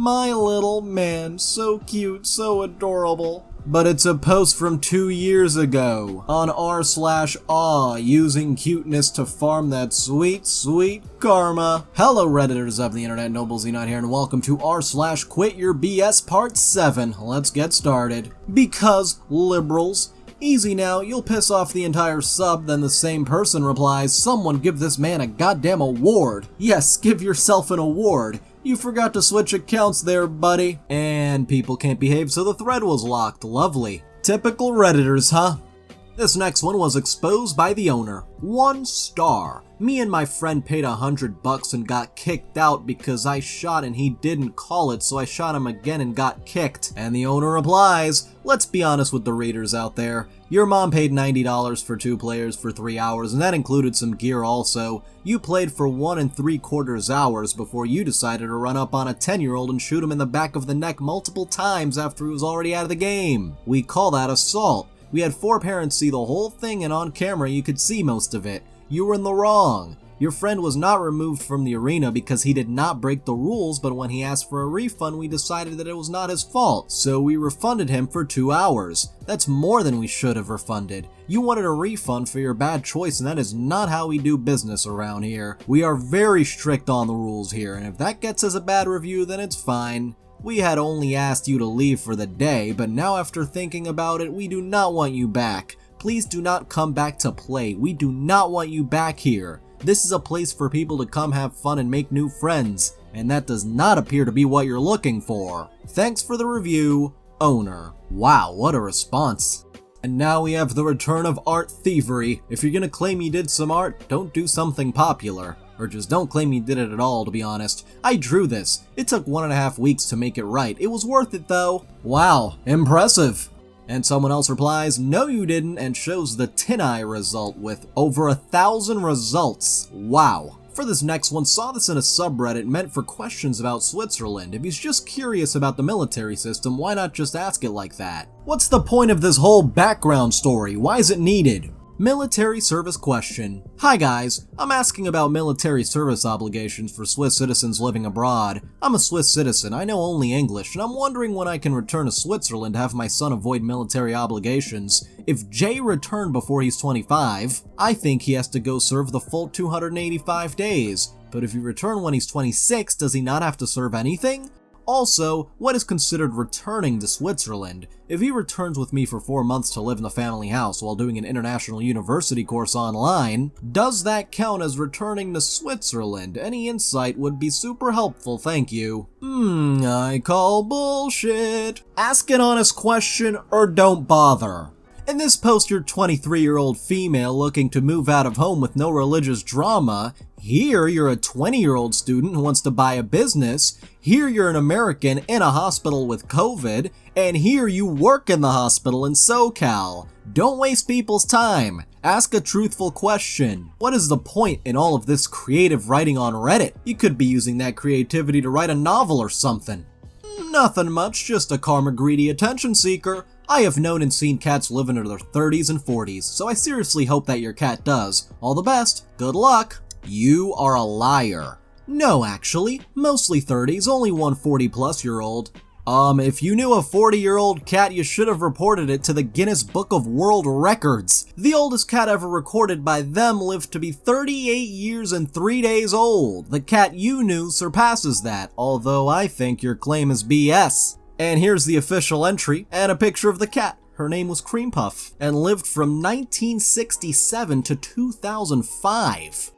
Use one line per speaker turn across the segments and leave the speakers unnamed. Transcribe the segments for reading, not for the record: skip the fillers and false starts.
My little man, so cute, so adorable. But it's a post from 2 years ago on r/aw, using cuteness to farm that sweet, sweet karma. Hello Redditors of the internet, Noble Xenon here, and welcome to r/QuitYourBS Part 7. Let's get started. Because liberals. Easy now, you'll piss off the entire sub, then the same person replies, someone give this man a goddamn award. Yes, give yourself an award. You forgot to switch accounts there, buddy. And people can't behave, so the thread was locked. Lovely. Typical Redditors, huh? This next one was exposed by the owner. 1 star. Me and my friend paid $100 and got kicked out because I shot and he didn't call it, so I shot him again and got kicked. And the owner replies, let's be honest with the readers out there. Your mom paid $90 for 2 players for 3 hours, and that included some gear also. You played for 1 3/4 hours before you decided to run up on a 10-year-old and shoot him in the back of the neck multiple times after he was already out of the game. We call that assault. We had 4 parents see the whole thing, and on camera you could see most of it. You were in the wrong. Your friend was not removed from the arena because he did not break the rules, but when he asked for a refund, we decided that it was not his fault, so we refunded him for 2 hours. That's more than we should have refunded. You wanted a refund for your bad choice, and that is not how we do business around here. We are very strict on the rules here, and if that gets us a bad review, then it's fine. We had only asked you to leave for the day, but now after thinking about it, we do not want you back. Please do not come back to play. We do not want you back here. This is a place for people to come have fun and make new friends, and that does not appear to be what you're looking for. Thanks for the review, owner. Wow, what a response. And now we have the return of art thievery. If you're gonna claim you did some art, don't do something popular. Or just don't claim you did it at all, to be honest. I drew this. It took 1.5 weeks to make it right. It was worth it though. Wow, impressive. And someone else replies, no you didn't, and shows the TinEye result with over 1,000 results. Wow. For this next one, saw this in a subreddit meant for questions about Switzerland. If he's just curious about the military system, why not just ask it like that? What's the point of this whole background story? Why is it needed? Military service question. Hi guys, I'm asking about military service obligations for Swiss citizens living abroad. I'm a Swiss citizen, I know only English, and I'm wondering when I can return to Switzerland to have my son avoid military obligations. If Jay returned before he's 25, I think he has to go serve the full 285 days. But if you return when he's 26, does he not have to serve anything? Also, what is considered returning to Switzerland? If he returns with me for 4 months to live in the family house while doing an international university course online, does that count as returning to Switzerland? Any insight would be super helpful, thank you. I call bullshit. Ask an honest question or don't bother. In this post, you're 23-year-old female looking to move out of home with no religious drama. Here, you're a 20-year-old student who wants to buy a business. Here, you're an American in a hospital with COVID. And here, you work in the hospital in SoCal. Don't waste people's time. Ask a truthful question. What is the point in all of this creative writing on Reddit? You could be using that creativity to write a novel or something. Nothing much, just a karma-greedy attention seeker. I have known and seen cats live into their 30s and 40s, so I seriously hope that your cat does. All the best. Good luck. You are a liar. No, actually. Mostly 30s, only one 40-plus-year-old. If you knew a 40-year-old cat, you should have reported it to the Guinness Book of World Records. The oldest cat ever recorded by them lived to be 38 years and 3 days old. The cat you knew surpasses that, although I think your claim is BS. And here's the official entry, and a picture of the cat. Her name was Cream Puff, and lived from 1967 to 2005.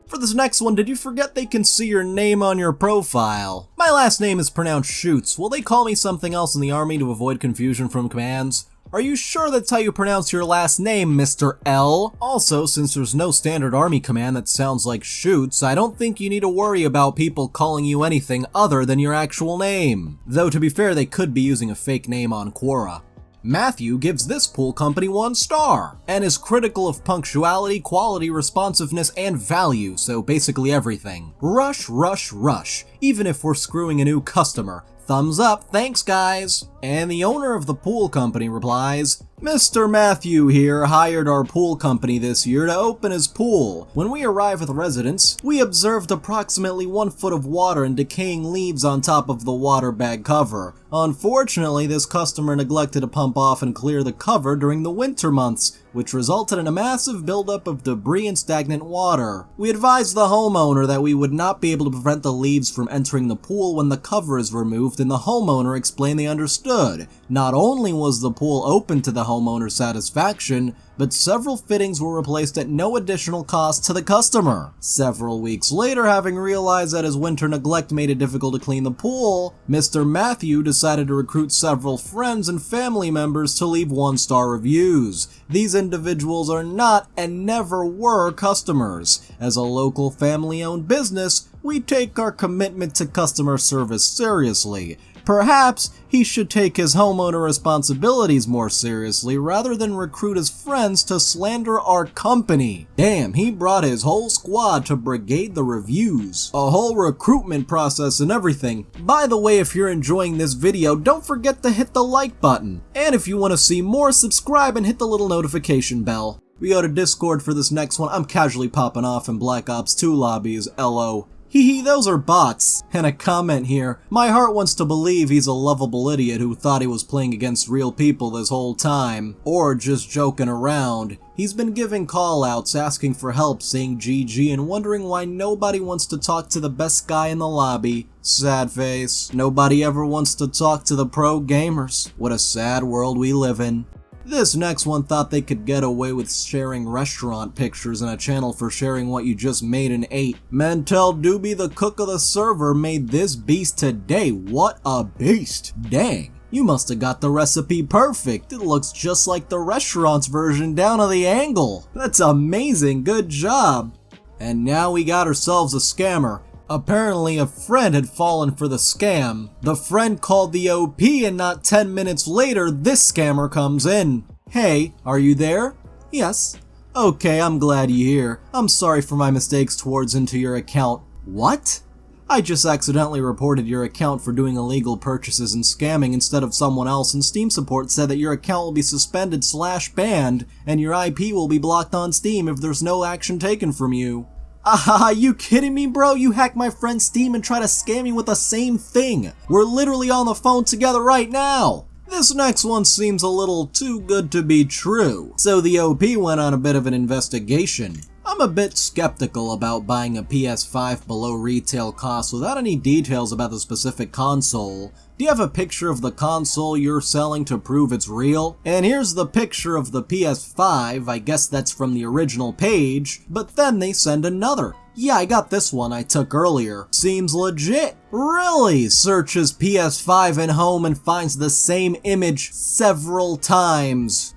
For this next one, did you forget they can see your name on your profile? My last name is pronounced Shoots. Will they call me something else in the army to avoid confusion from commands? Are you sure that's how you pronounce your last name, Mr. L? Also, since there's no standard army command that sounds like Shoots, I don't think you need to worry about people calling you anything other than your actual name. Though to be fair, they could be using a fake name on Quora. Matthew gives this pool company 1 star, and is critical of punctuality, quality, responsiveness, and value, so basically everything. Rush, rush, rush. even if we're screwing a new customer. Thumbs up, thanks guys. And the owner of the pool company replies, Mr. Matthew here hired our pool company this year to open his pool. When we arrived at the residence, we observed approximately 1 foot of water and decaying leaves on top of the water bag cover. Unfortunately, this customer neglected to pump off and clear the cover during the winter months, which resulted in a massive buildup of debris and stagnant water. We advised the homeowner that we would not be able to prevent the leaves from entering the pool when the cover is removed, and the homeowner explained they understood. Not only was the pool open to the homeowner's satisfaction, but several fittings were replaced at no additional cost to the customer. Several weeks later, having realized that his winter neglect made it difficult to clean the pool, Mr. Matthew decided to recruit several friends and family members to leave 1-star reviews. These individuals are not and never were customers. As a local family-owned business, we take our commitment to customer service seriously. Perhaps he should take his homeowner responsibilities more seriously rather than recruit his friends to slander our company. Damn, he brought his whole squad to brigade the reviews. A whole recruitment process and everything. By the way, if you're enjoying this video, don't forget to hit the like button. And if you want to see more, subscribe and hit the little notification bell. We go to Discord for this next one. I'm casually popping off in Black Ops 2 lobbies, LO. Hee those are bots. And a comment here. My heart wants to believe he's a lovable idiot who thought he was playing against real people this whole time. Or just joking around. He's been giving call-outs, asking for help, saying GG, and wondering why nobody wants to talk to the best guy in the lobby. Sad face. Nobody ever wants to talk to the pro gamers. What a sad world we live in. This next one thought they could get away with sharing restaurant pictures and a channel for sharing what you just made and ate. Mentel Doobie, the cook of the server, made this beast today. What a beast. Dang. You must have got the recipe perfect. It looks just like the restaurant's version down to the angle. That's amazing. Good job. And now we got ourselves a scammer. Apparently a friend had fallen for the scam. The friend called the OP and not 10 minutes later, this scammer comes in. Hey, are you there? Yes. Okay, I'm glad you're here. I'm sorry for my mistakes towards into your account. What? I just accidentally reported your account for doing illegal purchases and scamming instead of someone else, and Steam support said that your account will be suspended/banned and your IP will be blocked on Steam if there's no action taken from you. Ah, you kidding me, bro? You hack my friend's Steam and try to scam me with the same thing. We're literally on the phone together right now. This next one seems a little too good to be true. So the OP went on a bit of an investigation. I'm a bit skeptical about buying a PS5 below retail cost without any details about the specific console. Do you have a picture of the console you're selling to prove it's real? And here's the picture of the PS5, I guess that's from the original page, but then they send another. Yeah, I got this one I took earlier. Seems legit. Really? Searches PS5 in home and finds the same image several times.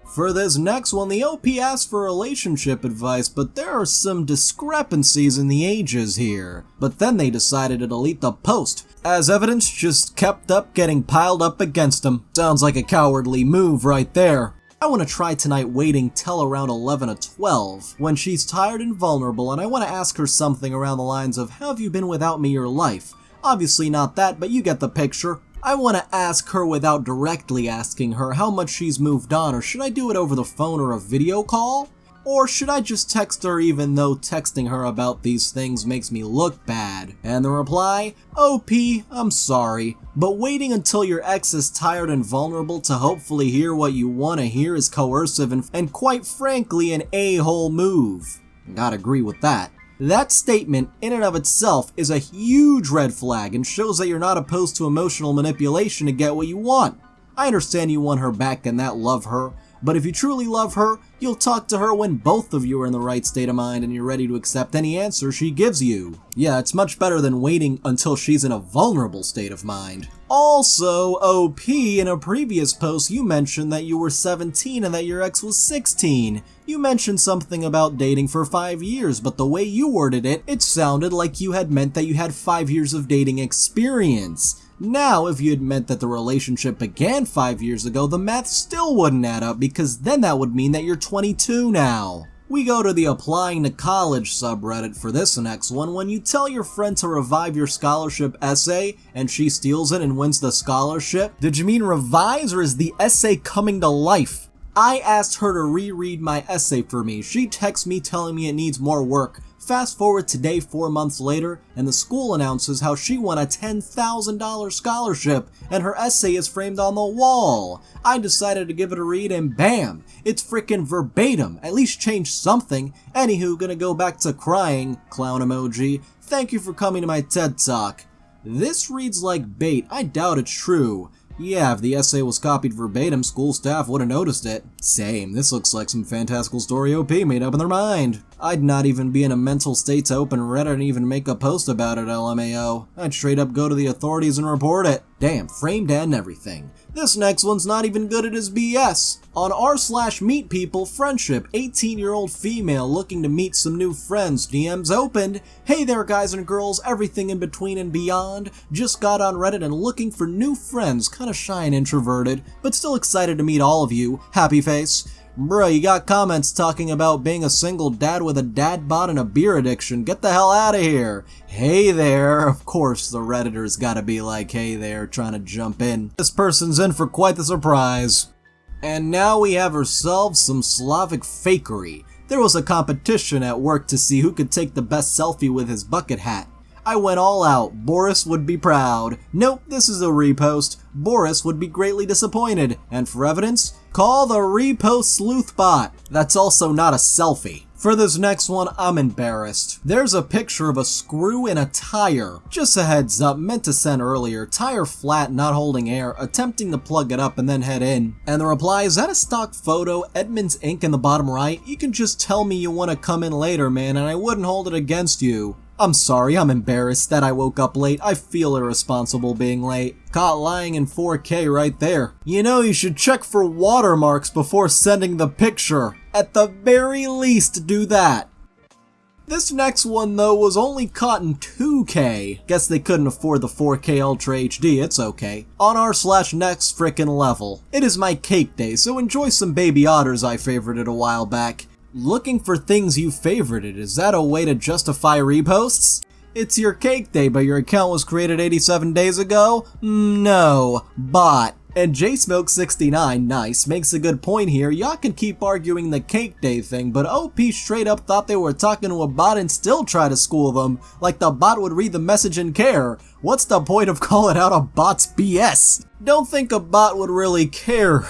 For this next one, the OP asked for relationship advice, but there are some discrepancies in the ages here. But then they decided to delete the post, as evidence just kept up getting piled up against him. Sounds like a cowardly move right there. I want to try tonight waiting till around 11 or 12, when she's tired and vulnerable, and I want to ask her something around the lines of, how have you been without me your life? Obviously not that, but you get the picture. I want to ask her without directly asking her how much she's moved on, or should I do it over the phone or a video call? Or should I just text her even though texting her about these things makes me look bad? And the reply, OP, I'm sorry, but waiting until your ex is tired and vulnerable to hopefully hear what you want to hear is coercive and quite frankly an a-hole move. Gotta agree with that. That statement, in and of itself, is a huge red flag and shows that you're not opposed to emotional manipulation to get what you want. I understand you want her back and that love her, but if you truly love her, you'll talk to her when both of you are in the right state of mind and you're ready to accept any answer she gives you. Yeah, it's much better than waiting until she's in a vulnerable state of mind. Also, OP, in a previous post you mentioned that you were 17 and that your ex was 16. You mentioned something about dating for 5 years, but the way you worded it, it sounded like you had meant that you had 5 years of dating experience. Now, if you had meant that the relationship began 5 years ago, the math still wouldn't add up because then that would mean that you're 22 now. We go to the applying to college subreddit for this next one. When you tell your friend to revive your scholarship essay and she steals it and wins the scholarship, did you mean revise or is the essay coming to life? I asked her to reread my essay for me. She texts me telling me it needs more work. Fast forward today 4 months later, and the school announces how she won a $10,000 scholarship, and her essay is framed on the wall. I decided to give it a read, and bam! It's frickin' verbatim. At least change something. Anywho, gonna go back to crying, clown emoji. Thank you for coming to my TED Talk. This reads like bait. I doubt it's true. Yeah, if the essay was copied verbatim, school staff would have noticed it. Same, this looks like some fantastical story OP made up in their mind. I'd not even be in a mental state to open Reddit and even make a post about it, LMAO. I'd straight up go to the authorities and report it. Damn, framed and everything. This next one's not even good at his BS. On r/meetpeople friendship, 18-year-old female looking to meet some new friends, DMs opened. Hey there guys and girls, everything in between and beyond. Just got on Reddit and looking for new friends, kinda shy and introverted, but still excited to meet all of you. Happy face. Bruh, you got comments talking about being a single dad with a dad bod and a beer addiction. Get the hell out of here. Hey there. Of course, the Redditors gotta be like, hey there, trying to jump in. This person's in for quite the surprise. And now we have ourselves some Slavic fakery. There was a competition at work to see who could take the best selfie with his bucket hat. I went all out. Boris would be proud. Nope, this is a repost. Boris would be greatly disappointed. And for evidence, call the repost sleuth bot. That's also not a selfie. For this next one, I'm embarrassed. There's a picture of a screw in a tire. Just a heads up, meant to send earlier. Tire flat, not holding air, attempting to plug it up and then head in. And the reply, is that a stock photo? Edmund's ink in the bottom right? You can just tell me you want to come in later, man, and I wouldn't hold it against you. I'm sorry, I'm embarrassed that I woke up late. I feel irresponsible being late. Caught lying in 4K right there. You know, you should check for watermarks before sending the picture. At the very least, do that. This next one, though, was only caught in 2K. Guess they couldn't afford the 4K Ultra HD, it's okay. On r/next frickin' level. It is my cake day, so enjoy some baby otters I favorited a while back. Looking for things you favorited, is that a way to justify reposts? It's your cake day, but your account was created 87 days ago? No. Bot. And JSmoke69, nice, makes a good point here. Y'all can keep arguing the cake day thing, but OP straight up thought they were talking to a bot and still try to school them, like the bot would read the message and care. What's the point of calling out a bot's BS? Don't think a bot would really care.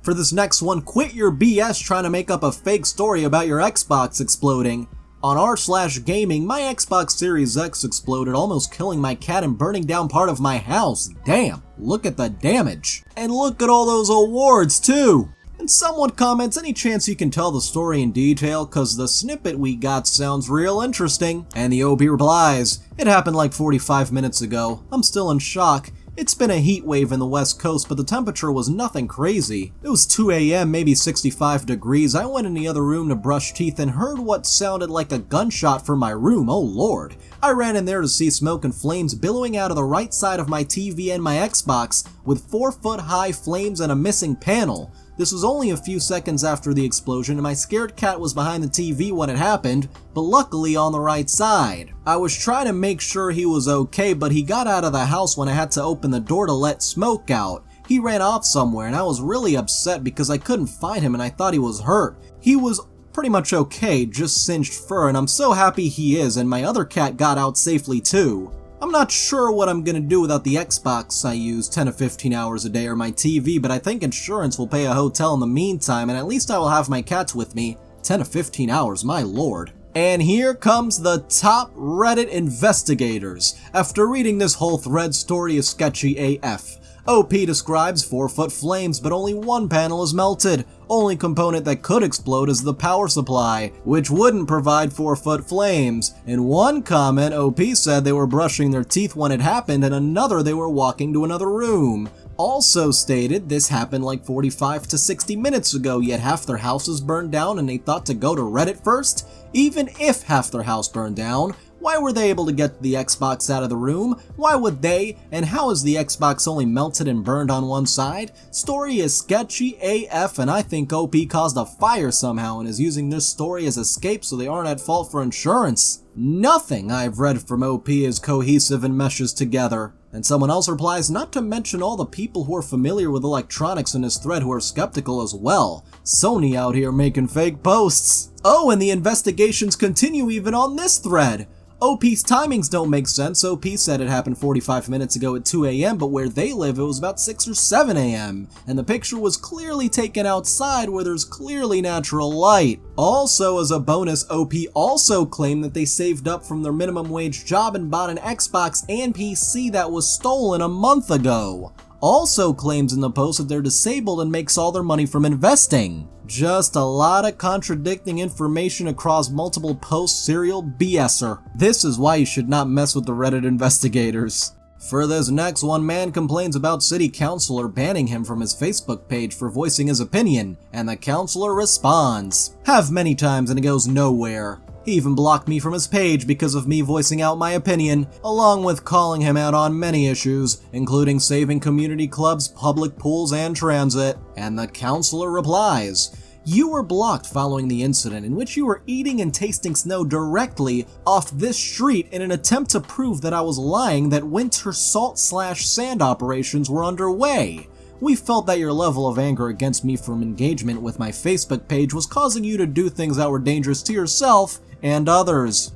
For this next one, QuitYourBS trying to make up a fake story about your Xbox exploding. On r/gaming, my Xbox Series X exploded, almost killing my cat and burning down part of my house. Damn, look at the damage. And look at all those awards too. And someone comments, any chance you can tell the story in detail, cause the snippet we got sounds real interesting. And the OP replies, it happened like 45 minutes ago. I'm still in shock. It's been a heat wave in the west coast, but the temperature was nothing crazy. It was 2 AM, maybe 65 degrees. I went in the other room to brush teeth and heard what sounded like a gunshot from my room, oh lord. I ran in there to see smoke and flames billowing out of the right side of my TV and my Xbox, with 4-foot-high flames and a missing panel. This was only a few seconds after the explosion, and my scared cat was behind the TV when it happened, but luckily on the right side. I was trying to make sure he was okay, but he got out of the house when I had to open the door to let smoke out. He ran off somewhere, and I was really upset because I couldn't find him and I thought he was hurt. He was pretty much okay, just singed fur, and I'm so happy he is, and my other cat got out safely too. I'm not sure what I'm gonna do without the Xbox I use 10 to 15 hours a day or my TV, but I think insurance will pay a hotel in the meantime, and at least I will have my cats with me. 10 to 15 hours, my lord. And here comes the top Reddit investigators. After reading this whole thread, story is sketchy AF. OP describes 4-foot flames, but only one panel is melted. Only component that could explode is the power supply, which wouldn't provide 4-foot flames. In one comment, OP said they were brushing their teeth when it happened, and another they were walking to another room. Also stated this happened like 45 to 60 minutes ago, yet half their house is burned down and they thought to go to Reddit first? Even if half their house burned down, Why were they able to get the Xbox out of the room? Why would they? And how is the Xbox only melted and burned on one side? Story is sketchy AF, and I think OP caused a fire somehow and is using this story as escape so they aren't at fault for insurance. Nothing I've read from OP is cohesive and meshes together. And someone else replies, not to mention all the people who are familiar with electronics in this thread who are skeptical as well. Sony out here making fake posts. Oh, and the investigations continue even on this thread. OP's timings don't make sense. OP said it happened 45 minutes ago at 2 AM, but where they live it was about 6 or 7 AM. And the picture was clearly taken outside where there's clearly natural light. Also, as a bonus, OP also claimed that they saved up from their minimum wage job and bought an Xbox and PC that was stolen a month ago. Also claims in the post that they're disabled and makes all their money from investing. Just a lot of contradicting information across multiple posts, serial BSer. This is why you should not mess with the Reddit investigators. For this next one, man complains about city councilor banning him from his Facebook page for voicing his opinion, and the councilor responds. Have many times and it goes nowhere. He even blocked me from his page because of me voicing out my opinion, along with calling him out on many issues, including saving community clubs, public pools, and transit. And the counselor replies, you were blocked following the incident in which you were eating and tasting snow directly off this street in an attempt to prove that I was lying that winter salt/sand operations were underway. We felt that your level of anger against me from engagement with my Facebook page was causing you to do things that were dangerous to yourself and others.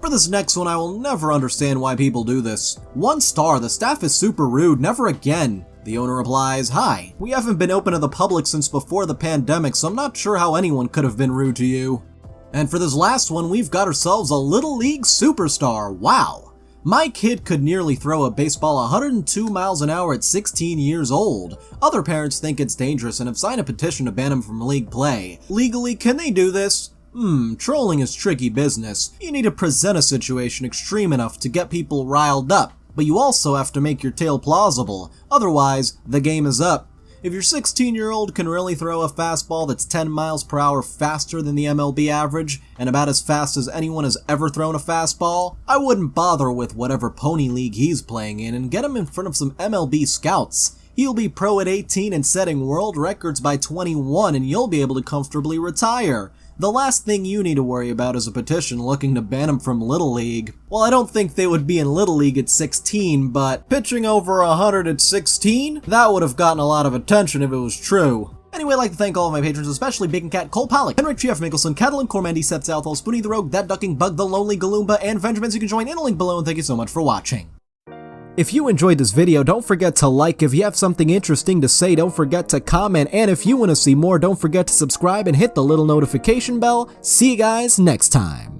For this next one, I will never understand why people do this. 1 star, the staff is super rude, never again. The owner replies, hi, we haven't been open to the public since before the pandemic, so I'm not sure how anyone could have been rude to you. And for this last one, we've got ourselves a Little League superstar, wow. My kid could nearly throw a baseball 102 miles an hour at 16 years old. Other parents think it's dangerous and have signed a petition to ban him from league play. Legally, can they do this? Trolling is tricky business. You need to present a situation extreme enough to get people riled up, but you also have to make your tale plausible. Otherwise, the game is up. If your 16-year-old can really throw a fastball that's 10 miles per hour faster than the MLB average, and about as fast as anyone has ever thrown a fastball, I wouldn't bother with whatever pony league he's playing in and get him in front of some MLB scouts. He'll be pro at 18 and setting world records by 21, and you'll be able to comfortably retire. The last thing you need to worry about is a petition looking to ban him from Little League. Well, I don't think they would be in Little League at 16, but pitching over 100 at 16? That would have gotten a lot of attention if it was true. Anyway, I'd like to thank all of my patrons, especially Bacon Cat, Cole Pollock, Henrik G.F. Mickelson, Catalan, Cormandy, Seth Southall, Spoonie the Rogue, That Ducking Bug, The Lonely Galoomba, and Vengemins. You can join in a link below, and thank you so much for watching. If you enjoyed this video, don't forget to like. If you have something interesting to say, don't forget to comment. And if you want to see more, don't forget to subscribe and hit the little notification bell. See you guys next time.